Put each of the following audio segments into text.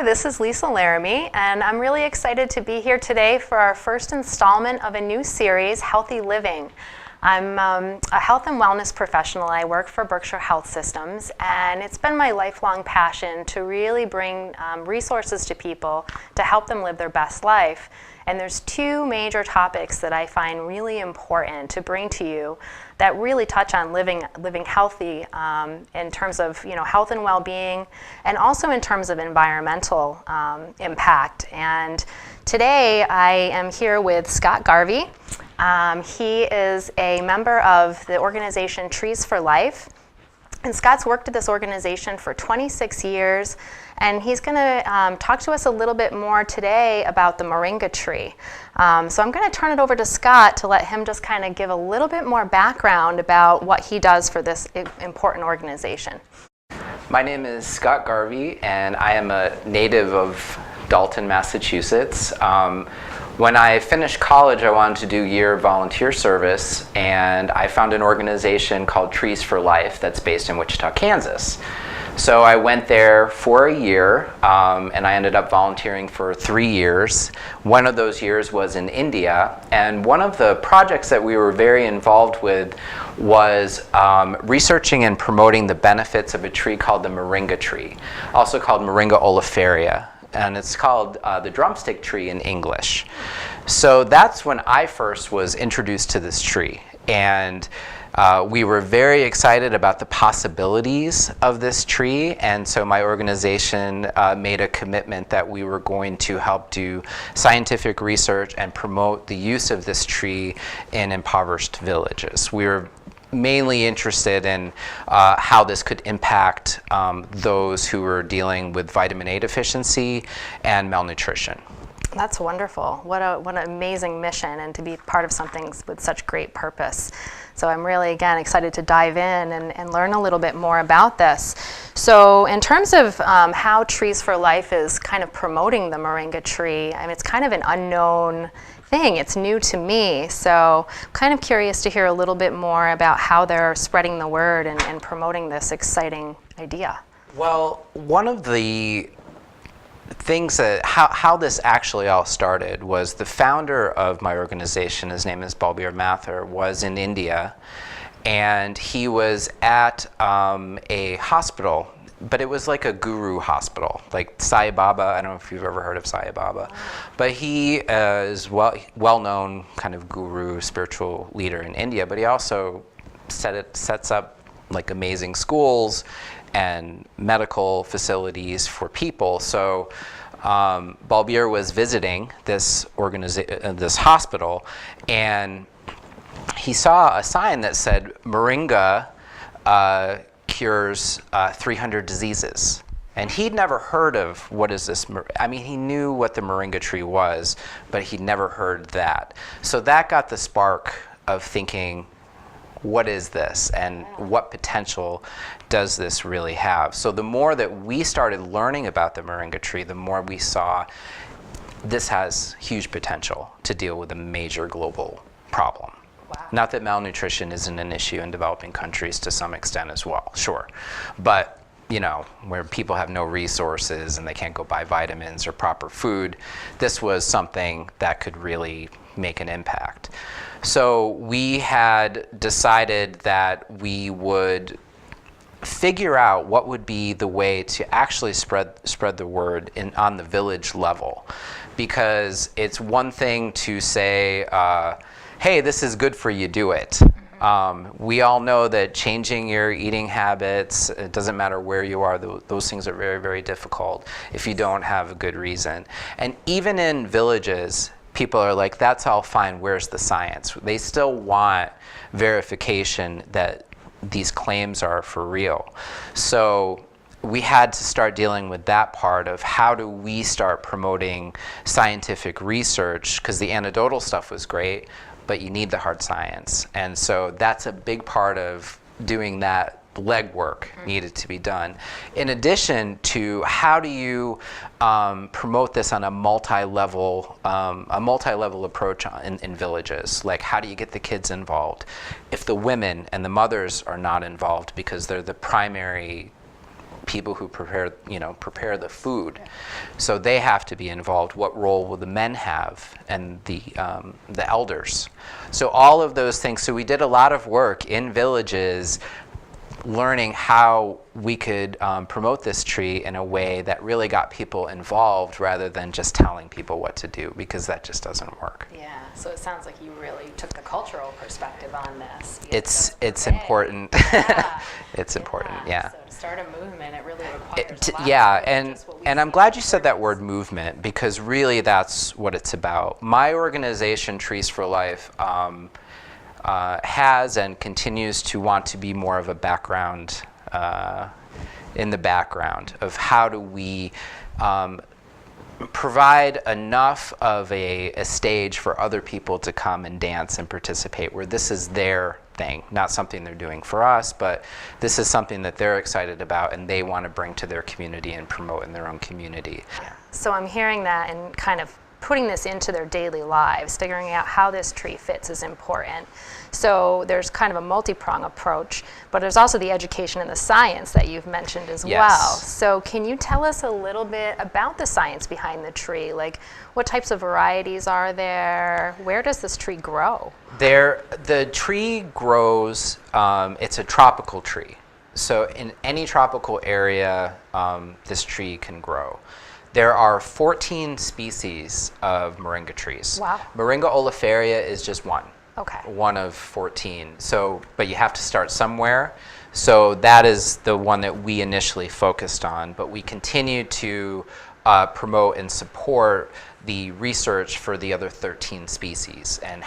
Hi, this is Lisa Laramie, and I'm really excited to be here today for our first installment of a new series, Healthy Living. I'm a health and wellness professional. I work for Berkshire Health Systems, and it's been my lifelong passion to really bring resources to people to help them live their best life. And there's two major topics that I find really important to bring to you that really touch on living healthy in terms of health and well-being, and also in terms of environmental impact. And today I am here with Scott Garvey. He is a member of the organization Trees for Life. And Scott's worked at this organization for 26 years, and he's going to talk to us a little bit more today about the moringa tree. So I'm going to turn it over to Scott to let him just kind of give a little bit more background about what he does for this important organization. My name is Scott Garvey, and I am a native of Dalton, Massachusetts. When I finished college, I wanted to do year volunteer service, and I found an organization called Trees for Life that's based in Wichita, Kansas. So I went there for a year, and I ended up volunteering for 3 years. One of those years was in India, and one of the projects that we were very involved with was researching and promoting the benefits of a tree called the moringa tree, also called Moringa oleifera. And it's called the drumstick tree in English. So that's when I first was introduced to this tree. And we were very excited about the possibilities of this tree. And so my organization made a commitment that we were going to help do scientific research and promote the use of this tree in impoverished villages. We were mainly interested in how this could impact those who were dealing with vitamin A deficiency and malnutrition. That's wonderful. What an amazing mission, and to be part of something with such great purpose. So I'm really, again, excited to dive in and learn a little bit more about this. So in terms of how Trees for Life is kind of promoting the moringa tree, I mean, it's kind of an unknown thing. It's new to me, so I'm kind of curious to hear a little bit more about how they're spreading the word and promoting this exciting idea. Well, one of the things that how this actually all started was the founder of my organization, his name is Balbir Mathur, was in India, and he was at a hospital, but it was like a guru hospital, like Sai Baba. I don't know if you've ever heard of Sai Baba, but he is well-known kind of guru, spiritual leader in India, but he also sets up like amazing schools and medical facilities for people. So Balbir was visiting this hospital, and he saw a sign that said Moringa cures 300 diseases. And he'd never heard of what is this. I mean, he knew what the moringa tree was, but he'd never heard that. So that got the spark of thinking, what is this, and what potential does this really have? So the more that we started learning about the moringa tree, the more we saw this has huge potential to deal with a major global problem. Wow. Not that malnutrition isn't an issue in developing countries to some extent as well, sure. But where people have no resources and they can't go buy vitamins or proper food, this was something that could really make an impact. So we had decided that we would figure out what would be the way to actually spread the word on the village level. Because it's one thing to say, hey, this is good for you, do it. We all know that changing your eating habits, it doesn't matter where you are, those things are very, very difficult if you don't have a good reason. And even in villages, people are like, that's all fine, where's the science? They still want verification that these claims are for real. So we had to start dealing with that part of how do we start promoting scientific research, because the anecdotal stuff was great, but you need the hard science. And so that's a big part of doing that legwork needed to be done. In addition to how do you promote this on a multi-level approach in villages? Like, how do you get the kids involved? If the women and the mothers are not involved because they're the primary people who prepare the food. So they have to be involved. What role will the men have, and the elders? So all of those things. So we did a lot of work in villages, learning how we could promote this tree in a way that really got people involved, rather than just telling people what to do, because that just doesn't work. Yeah. So it sounds like you really took the cultural perspective on this. It's important. Yeah. It's important. Yeah. So to start a movement, it really requires a lot. Yeah, and I'm glad you said that word, movement, because really that's what it's about. My organization, Trees for Life, has and continues to want to be more of a background, in the background of how do we provide enough of a stage for other people to come and dance and participate, where this is their thing, not something they're doing for us, but this is something that they're excited about and they want to bring to their community and promote in their own community. Yeah. So I'm hearing that, and kind of putting this into their daily lives, figuring out how this tree fits is important. So there's kind of a multi-prong approach, but there's also the education and the science that you've mentioned as well. So can you tell us a little bit about the science behind the tree? Like, what types of varieties are there? Where does this tree grow? The tree grows, it's a tropical tree. So in any tropical area, this tree can grow. There are 14 species of moringa trees. Wow. Moringa oleifera is just one. Okay. One of 14. So, but you have to start somewhere. So that is the one that we initially focused on, but we continue to promote and support the research for the other 13 species, and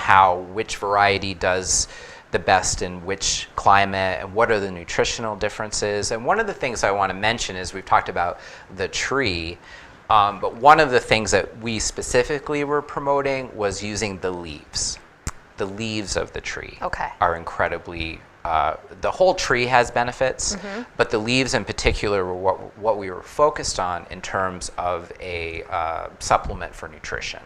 which variety does the best in which climate, and what are the nutritional differences. And one of the things I want to mention is, we've talked about the tree, but one of the things that we specifically were promoting was using the leaves. The leaves of the tree are incredibly, the whole tree has benefits, but the leaves in particular were what we were focused on in terms of a supplement for nutrition.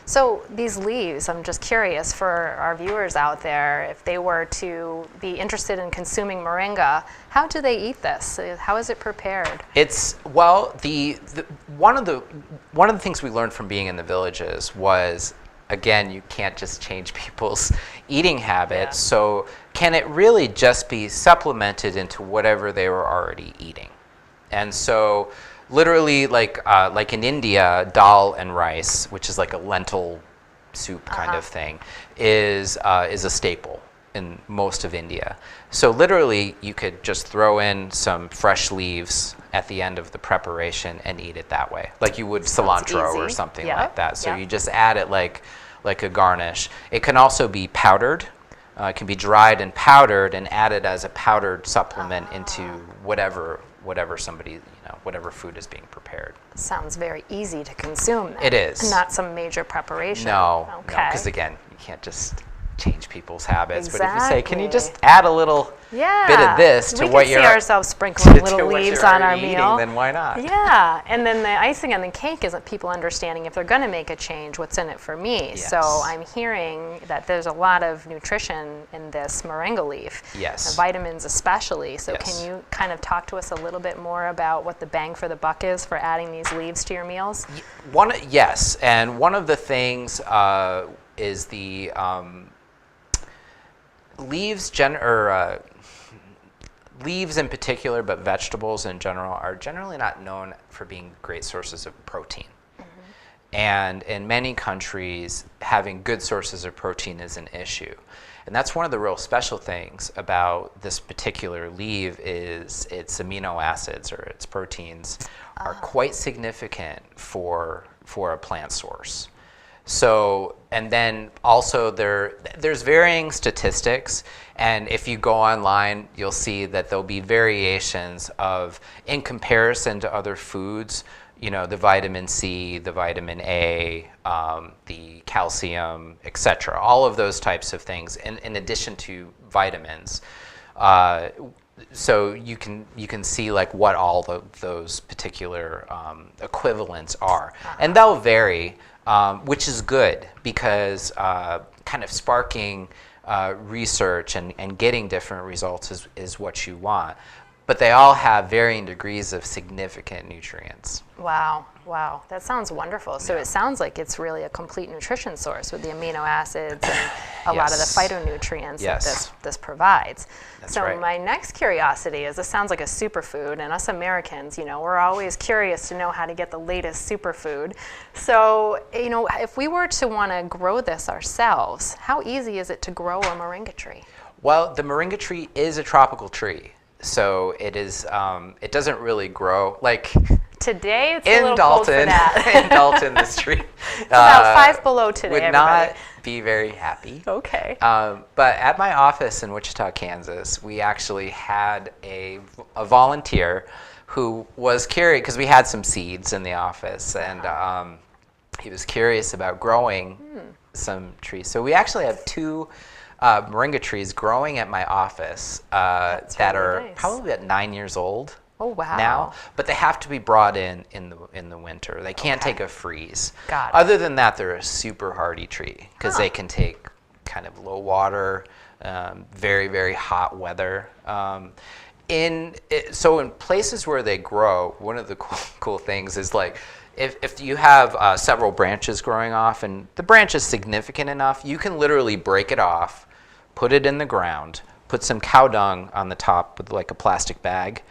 So these leaves, I'm just curious for our viewers out there, if they were to be interested in consuming moringa, how do they eat this? How is it prepared? It's, well, one of the things we learned from being in the villages was, again, you can't just change people's eating habits. Yeah. So can it really just be supplemented into whatever they were already eating? And so literally, like in India, dal and rice, which is like a lentil soup kind of thing, is a staple in most of India. So literally, you could just throw in some fresh leaves at the end of the preparation and eat it that way, like you would cilantro or something like that. So you just add it like a garnish. It can also be powdered. It can be dried and powdered and added as a powdered supplement into whatever somebody, whatever food is being prepared. Sounds very easy to consume then. It is. Not some major preparation. No, because again, you can't just change people's habits. Exactly. But if you say, can you just add a little bit of this to what you're... We can see ourselves sprinkling little leaves on our eating, meal. Then why not? Yeah, and then the icing on the cake is that people understanding, if they're going to make a change, what's in it for me. Yes. So I'm hearing that there's a lot of nutrition in this moringa leaf. Yes. The vitamins especially. So can you kind of talk to us a little bit more about what the bang for the buck is for adding these leaves to your meals? Yes, and one of the things is the... leaves in particular, but vegetables in general, are generally not known for being great sources of protein. And in many countries, having good sources of protein is an issue. And that's one of the real special things about this particular leaf, is its amino acids, or its proteins, are quite significant for a plant source. So, and then also there's varying statistics, and if you go online, you'll see that there'll be variations of, in comparison to other foods, the vitamin C, the vitamin A, the calcium, etc. All of those types of things, in addition to vitamins. So you can see like what all those particular equivalents are, and they'll vary. Which is good, because kind of sparking research and getting different results is what you want. but they all have varying degrees of significant nutrients. Wow, wow, that sounds wonderful. So it sounds like it's really a complete nutrition source with the amino acids and a lot of the phytonutrients that this provides. That's so right. my next curiosity is, this sounds like a superfood, and us Americans, you know, we're always curious to know how to get the latest superfood. So, you know, if we were to want to grow this ourselves, how easy is it to grow a moringa tree? Well, the moringa tree is a tropical tree, so it is. It doesn't really grow like. Today it's a In little Dalton, cold for that. in Dalton, this tree It's about 5 below today, would everybody. not be very happy. Okay. But at my office in Wichita, Kansas, we actually had a volunteer who was curious, because we had some seeds in the office, and he was curious about growing some trees. So we actually have 2 moringa trees growing at my office that really are nice. probably about 9 years old. Oh, wow. Now, but they have to be brought in the winter. They can't take a freeze. Got it. Other than that, they're a super hardy tree because they can take kind of low water, very, very hot weather. So in places where they grow, one of the cool things is like if you have several branches growing off and the branch is significant enough, you can literally break it off, put it in the ground, put some cow dung on the top with like a plastic bag,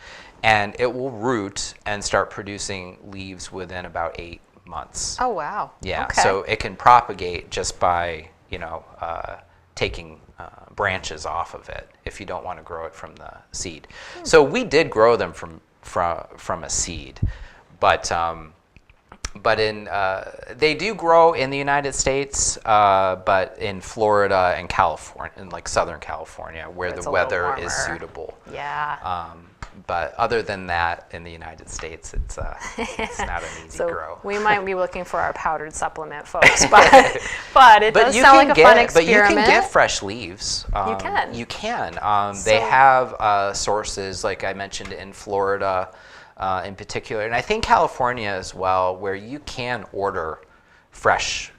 and it will root and start producing leaves within about 8 months. Oh, wow. Yeah, Okay. so it can propagate just by, taking branches off of it if you don't want to grow it from the seed. So we did grow them from a seed, but they do grow in the United States, but in Florida and California, in like Southern California, where It's the a little weather is warmer. suitable. Yeah. But other than that, in the United States, it's not an easy So grow. we might be looking for our powdered supplement, folks, but it does you sound can like a fun But you experiment. can get fresh leaves. You can? You can. They have sources, like I mentioned, in Florida in particular, and I think California as well, where you can order fresh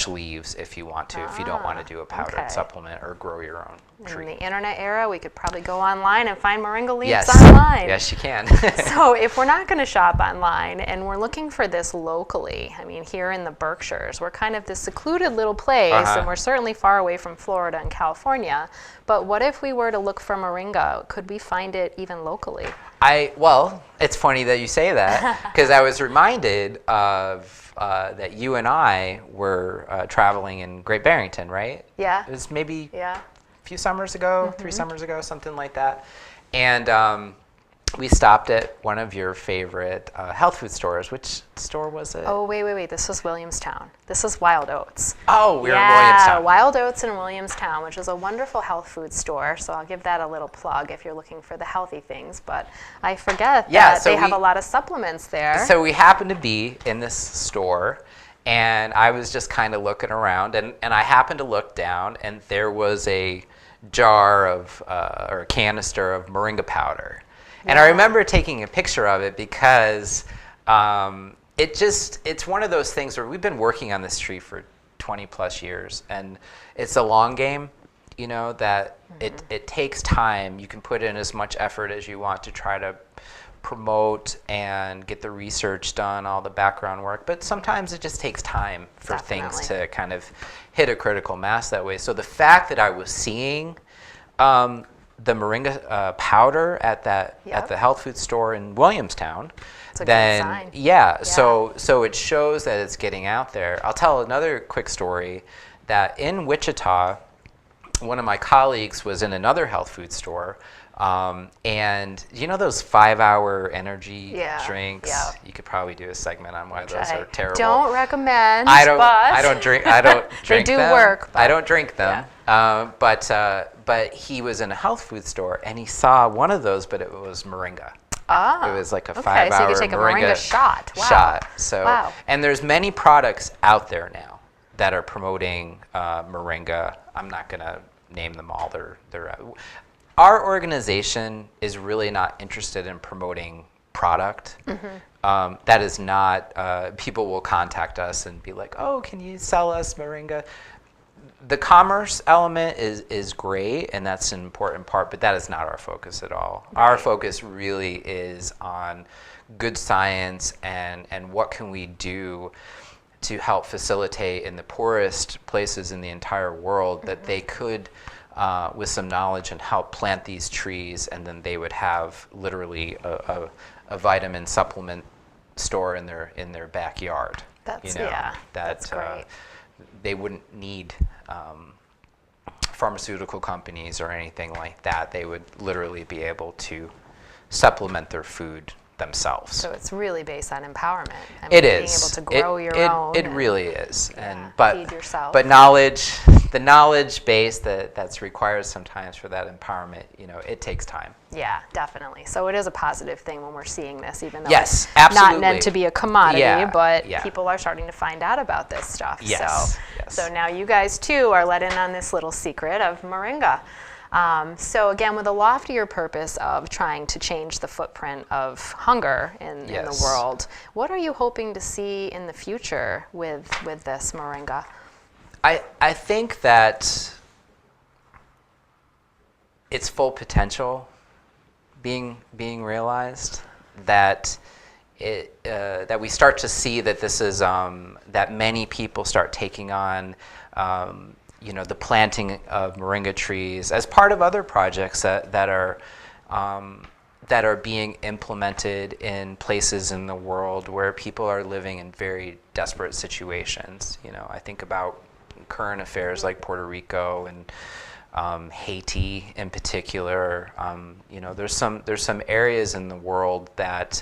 leaves if you want to, if you don't want to do a powdered okay. supplement or grow your own In tree. the internet era, we could probably go online and find moringa leaves Yes. online. Yes, you can. So if we're not going to shop online and we're looking for this locally, I mean, here in the Berkshires, we're kind of this secluded little place, and we're certainly far away from Florida and California. But what if we were to look for moringa? Could we find it even locally? Well, it's funny that you say that, because I was reminded of that you and I were traveling in Great Barrington, right? Yeah. It was maybe Yeah. a few summers ago, 3 summers ago, something like that. And we stopped at one of your favorite health food stores. Which store was it? Oh, wait. This was Williamstown. This is Wild Oats. Oh, we were in Yeah, Williamstown. Wild Oats in Williamstown, which is a wonderful health food store. So I'll give that a little plug if you're looking for the healthy things. But I forget that so they have a lot of supplements there. So we happened to be in this store, and I was just kind of looking around, and I happened to look down, and there was a jar of, or a canister of moringa powder. And I remember taking a picture of it because it's one of those things where we've been working on this tree for 20 plus years, and it's a long game, that it takes time. You can put in as much effort as you want to try to promote and get the research done, all the background work, but sometimes it just takes time for things to kind of hit a critical mass that way. So the fact that I was seeing the moringa powder at the health food store in Williamstown, It's a then good sign. yeah. So it shows that it's getting out there. I'll tell another quick story that in Wichita, one of my colleagues was in another health food store, and those 5-hour energy drinks. Yeah. You could probably do a segment on why those are terrible. Don't recommend. I don't but drink they do them. work. I don't drink them. Yeah. But he was in a health food store and he saw one of those, but it was moringa. Ah, It was like a okay, 5-hour so you could take a moringa shot. Wow. Shot. So, Wow. and there's many products out there now that are promoting moringa. I'm not going to name them all. Our organization is really not interested in promoting product. That is not. People will contact us and be like, "Oh, can you sell us moringa?" the commerce element is great, and that's an important part, but that is not our focus at all. Right. Our focus really is on good science and what can we do to help facilitate in the poorest places in the entire world that they could, with some knowledge, and help plant these trees, and then they would have literally a vitamin supplement store in their backyard. That's, that's great. They wouldn't need pharmaceutical companies or anything like that. They would literally be able to supplement their food themselves. So it's really based on empowerment. I mean, it being is. Being able to grow your own. It really is. Yeah, But feed yourself. But knowledge, the knowledge base that's required sometimes for that empowerment, it takes time. Yeah, definitely. So it is a positive thing when we're seeing this, even though yes, it's absolutely. not meant to be a commodity, but yeah. people are starting to find out about this stuff. Yes, So now you guys too are let in on this little secret of moringa. So again, with a loftier purpose of trying to change the footprint of hunger in the world, what are you hoping to see in the future with this moringa? I think that its full potential being realized, that that we start to see that this is that many people start taking on the planting of moringa trees as part of other projects that are being implemented in places in the world where people are living in very desperate situations. I think about current affairs like Puerto Rico and Haiti in particular. There's some areas in the world that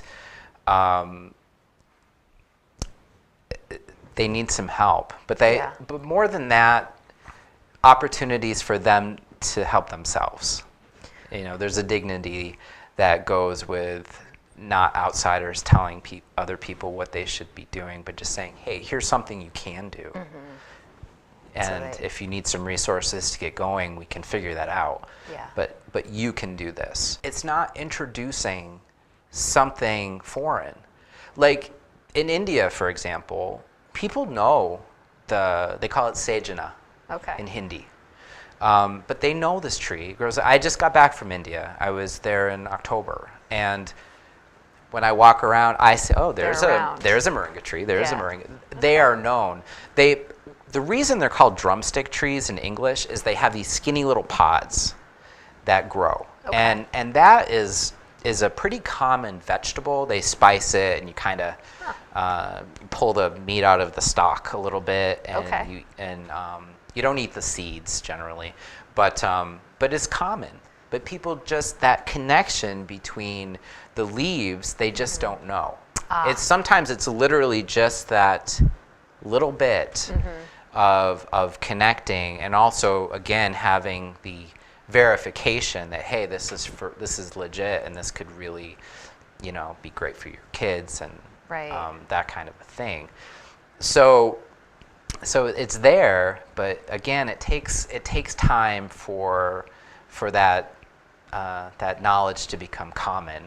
they need some help, but more than that, opportunities for them to help themselves. There's a dignity that goes with not outsiders telling other people what they should be doing, but just saying, hey, here's something you can do. Mm-hmm. And if you need some resources to get going, we can figure that out. Yeah. But you can do this. It's not introducing something foreign. Like in India, for example, people know they call it sajana in Hindi. But they know this tree grows. I just got back from India. I was there in October, and when I walk around, I say, "Oh, there's a moringa tree. There's a moringa." They are known. The reason they're called drumstick trees in English is they have these skinny little pods that grow, and that is a pretty common vegetable. They spice it, and you kind of pull the meat out of the stalk a little bit, and you don't eat the seeds generally, but it's common. But people just, that connection between the leaves, they just don't know. Sometimes it's literally just that little bit of connecting, and also again having the verification that, hey, this is legit, and this could really, be great for your kids, and that kind of a thing. So it's there, but again, it takes time for that knowledge to become common,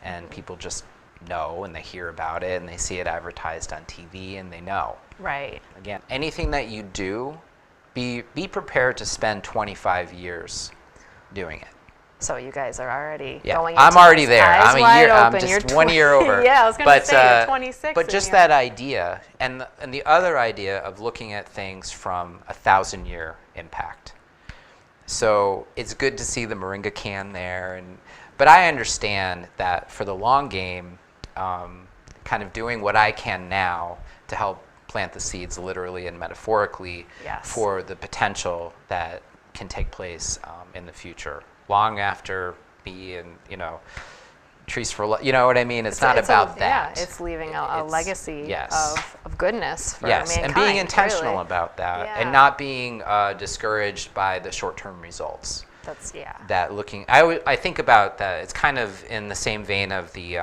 and people just know, and they hear about it, and they see it advertised on TV, and they know. Right. Again, anything that you do, be prepared to spend 25 years doing it. So you guys are already going into I'm already there. I'm open. just 1 year over. Yeah, I was going to say you're 26. But just that idea, and the other idea of looking at things from 1,000-year impact. So it's good to see the moringa can there, but I understand that for the long game, kind of doing what I can now to help plant the seeds literally and metaphorically for the potential that can take place in the future, long after me and trees for life. You know what I mean? It's not about that. Yeah, it's leaving a legacy of goodness for mankind. And being intentional about that, and not being discouraged by the short-term results. That looking, I think about that. It's kind of in the same vein of the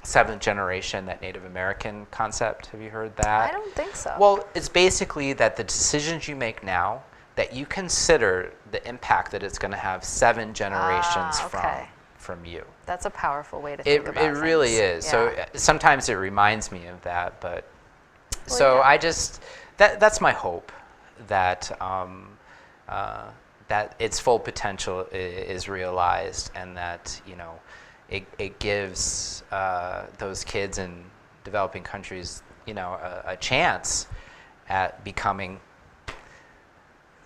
seventh generation, that Native American concept. Have you heard that? I don't think so. Well, it's basically that the decisions you make now, that you consider the impact that it's going to have 7 generations from you. That's a powerful way to think about it. It really is. Yeah. So sometimes it reminds me of that, but I just that's my hope, that that its full potential is realized, and that it gives those kids in developing countries a chance at becoming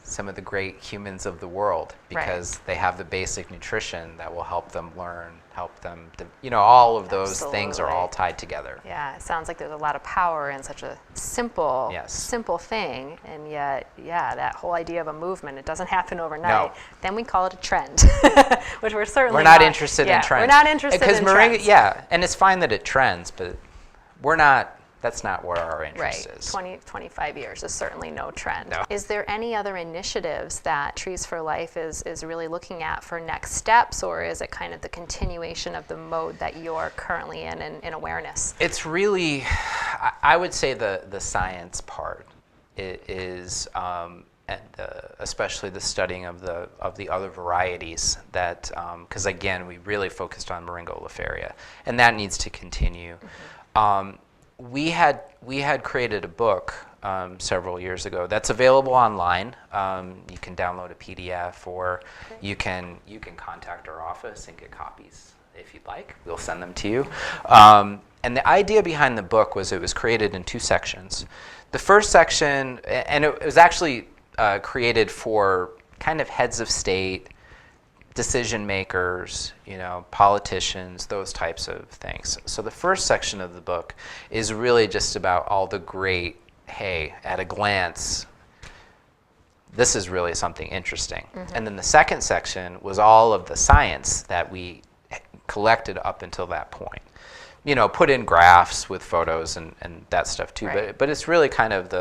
some of the great humans of the world, because they have the basic nutrition that will help them learn, help them, all of those things are all tied together. Yeah, it sounds like there's a lot of power in such a simple thing, and yet, that whole idea of a movement, it doesn't happen overnight. No. Then we call it a trend, which we're certainly not interested in trends. We're not interested in trends. And it's fine that it trends, but we're not. That's not where our interest is. 25 years is certainly no trend. No. Is there any other initiatives that Trees for Life is really looking at for next steps, or is it kind of the continuation of the mode that you're currently in awareness? It's really, I would say the science part is, and especially the studying of the other varieties that, because again, we really focused on Moringa oleifera, and that needs to continue. Mm-hmm. We had created a book several years ago that's available online. You can download a PDF, or you can contact our office and get copies if you'd like. We'll send them to you. And the idea behind the book was it was created in 2 sections. The first section, and it was actually created for kind of heads of state, decision makers, politicians, those types of things. So the first section of the book is really just about all the great, hey, at a glance, this is really something interesting. Mm-hmm. And then the second section was all of the science that we collected up until that point. Put in graphs with photos and that stuff too. Right. But it's really kind of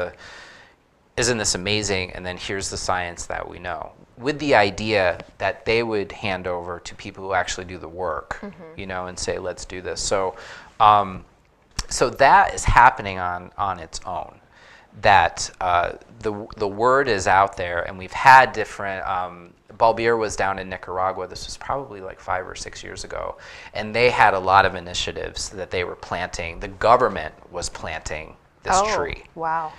isn't this amazing? And then here's the science that we know, with the idea that they would hand over to people who actually do the work, mm-hmm. And say, let's do this. So, so that is happening on its own. That the word is out there, and we've had different. Balbir was down in Nicaragua. This was probably like 5 or 6 years ago, and they had a lot of initiatives that they were planting. The government was planting this tree. Wow.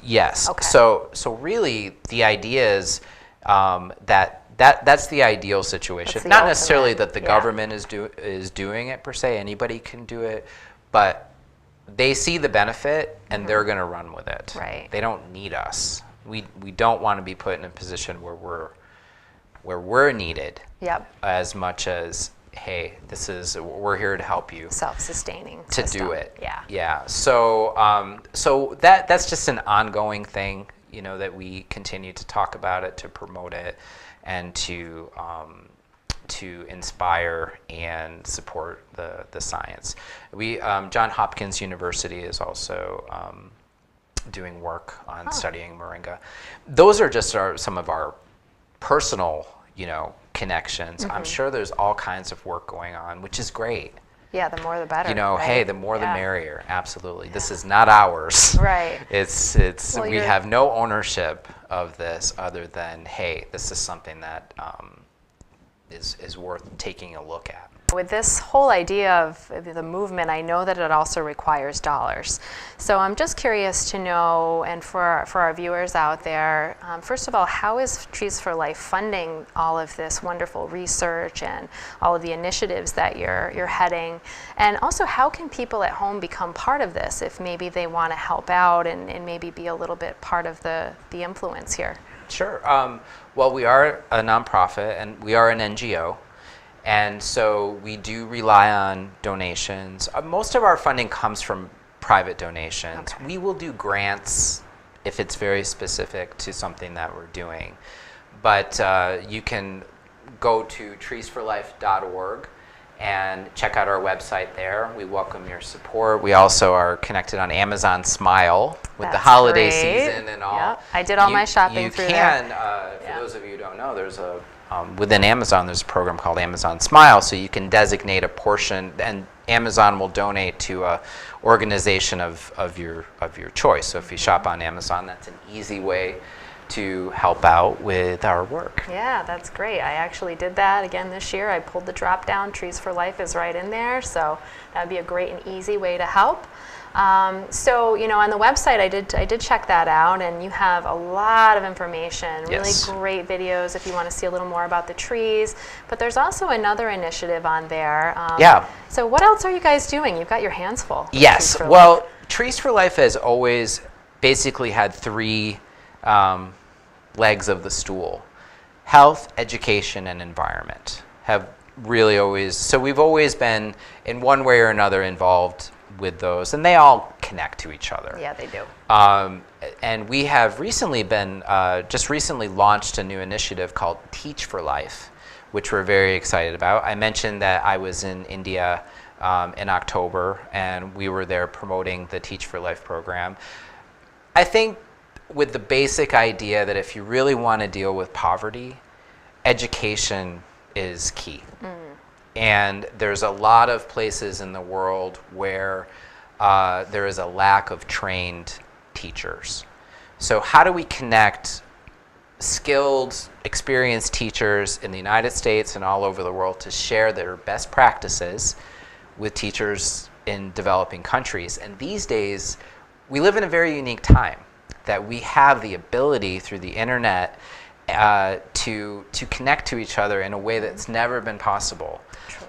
Yes. Okay. So really, the idea is that's the ideal situation. Not necessarily that the government is doing it per se. Anybody can do it, but they see the benefit and mm-hmm. they're going to run with it. Right. They don't need us. We don't want to be put in a position where we're needed. Yep. As much as, hey, we're here to help you. Self-sustaining to system. do it. Yeah. Yeah. So that's just an ongoing thing, that we continue to talk about it, to promote it, and to inspire and support the science. Johns Hopkins University is also doing work on studying Moringa. Those are just some of our personal, connections. Mm-hmm. I'm sure there's all kinds of work going on, which is great. Yeah, the more the better. Right? Hey, the more the merrier. Absolutely. Yeah. This is not ours. Right. It's we have no ownership of this other than, hey, this is something that is worth taking a look at. With this whole idea of the movement, I know that it also requires dollars. So I'm just curious to know, and for our viewers out there, first of all, how is Trees for Life funding all of this wonderful research and all of the initiatives that you're heading? And also, how can people at home become part of this if maybe they want to help out and maybe be a little bit part of the influence here? Sure. Well, we are a nonprofit and we are an NGO. And so we do rely on donations. Most of our funding comes from private donations. Okay. We will do grants if it's very specific to something that we're doing. But you can go to treesforlife.org and check out our website there. We welcome your support. We also are connected on Amazon Smile with the holiday season and all. Yep. I did all my shopping through there. For those of you who don't know, there's within Amazon, there's a program called Amazon Smile, so you can designate a portion, and Amazon will donate to a organization of your choice. So if you shop on Amazon, that's an easy way to help out with our work. Yeah, that's great. I actually did that again this year. I pulled the drop down. Trees for Life is right in there, so that would be a great and easy way to help. So, on the website, I did check that out, and you have a lot of information, really Yes. great videos if you want to see a little more about the trees. But there's also another initiative on there. Yeah. So what else are you guys doing? You've got your hands full. with Yes. Trees for Well, Life. Trees for Life has always basically had three legs of the stool: health, education, and environment. Have really always, so we've always been in one way or another involved with those, and they all connect to each other. Yeah, they do. And we have recently been, just recently launched a new initiative called Teach for Life, which we're very excited about. I mentioned that I was in India in October, and we were there promoting the Teach for Life program. I think with the basic idea that if you really want to deal with poverty, education is key. And there's a lot of places in the world where there is a lack of trained teachers. So how do we connect skilled, experienced teachers in the United States and all over the world to share their best practices with teachers in developing countries? And these days, we live in a very unique time that we have the ability through the internet to connect to each other in a way that's never been possible. True.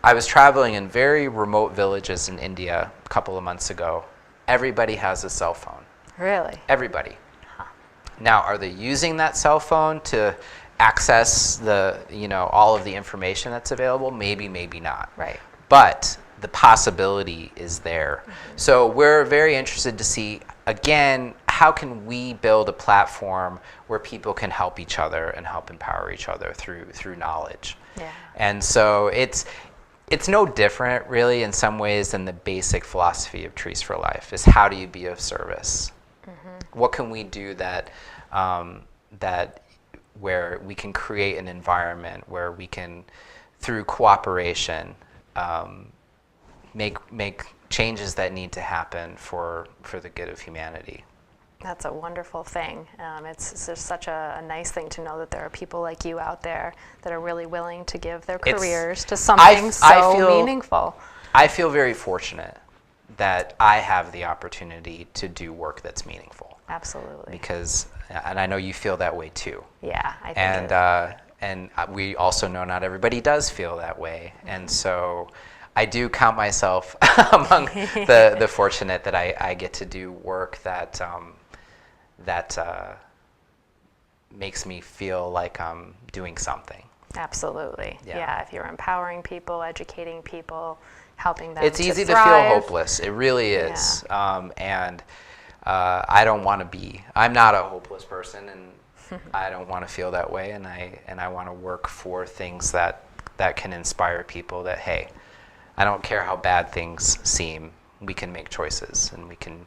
I was traveling in very remote villages in India a couple of months ago. Everybody has a cell phone. Really? Everybody. Now, are they using that cell phone to access all of the information that's available? Maybe, maybe not. Right. But the possibility is there. So we're very interested to see, again, how can we build a platform where people can help each other and help empower each other through knowledge. Yeah. And so it's no different, really, in some ways than the basic philosophy of Trees for Life, is how do you be of service? What can we do that where we can create an environment where we can, through cooperation, make changes that need to happen for the good of humanity. That's a wonderful thing. It's just such a nice thing to know that there are people like you out there that are really willing to give their careers to something meaningful. I feel very fortunate that I have the opportunity to do work that's meaningful. Absolutely. And I know you feel that way too. Yeah, I think And we also know not everybody does feel that way. And so I do count myself among the fortunate that I get to do work that makes me feel like I'm doing something. Absolutely. Yeah. Yeah, if you're empowering people, educating people, helping them It's easy to feel thrive. hopeless. It really is. And I don't want to be. I'm not a hopeless person, and I don't want to feel that way. And I want to work for things that can inspire people. That hey, I don't care how bad things seem. We can make choices, and we can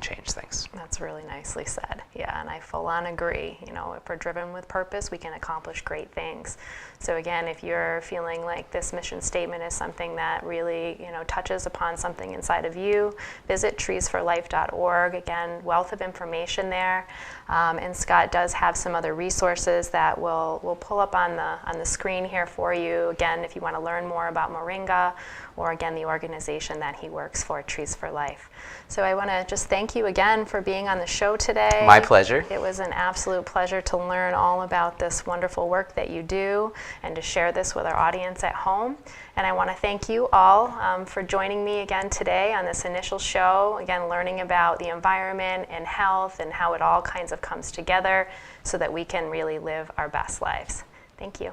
change things. That's really nicely said. Yeah, and I full on agree. If we're driven with purpose, we can accomplish great things. So again, if you're feeling like this mission statement is something that really, touches upon something inside of you, visit treesforlife.org. Again, wealth of information there. And Scott does have some other resources that we'll pull up on the screen here for you. Again, if you want to learn more about Moringa, or again, the organization that he works for, Trees for Life. So I want to just thank you again for being on the show today. My pleasure. It was an absolute pleasure to learn all about this wonderful work that you do and to share this with our audience at home. And I want to thank you all for joining me again today on this initial show, again, learning about the environment and health and how it all kinds of comes together so that we can really live our best lives. Thank you.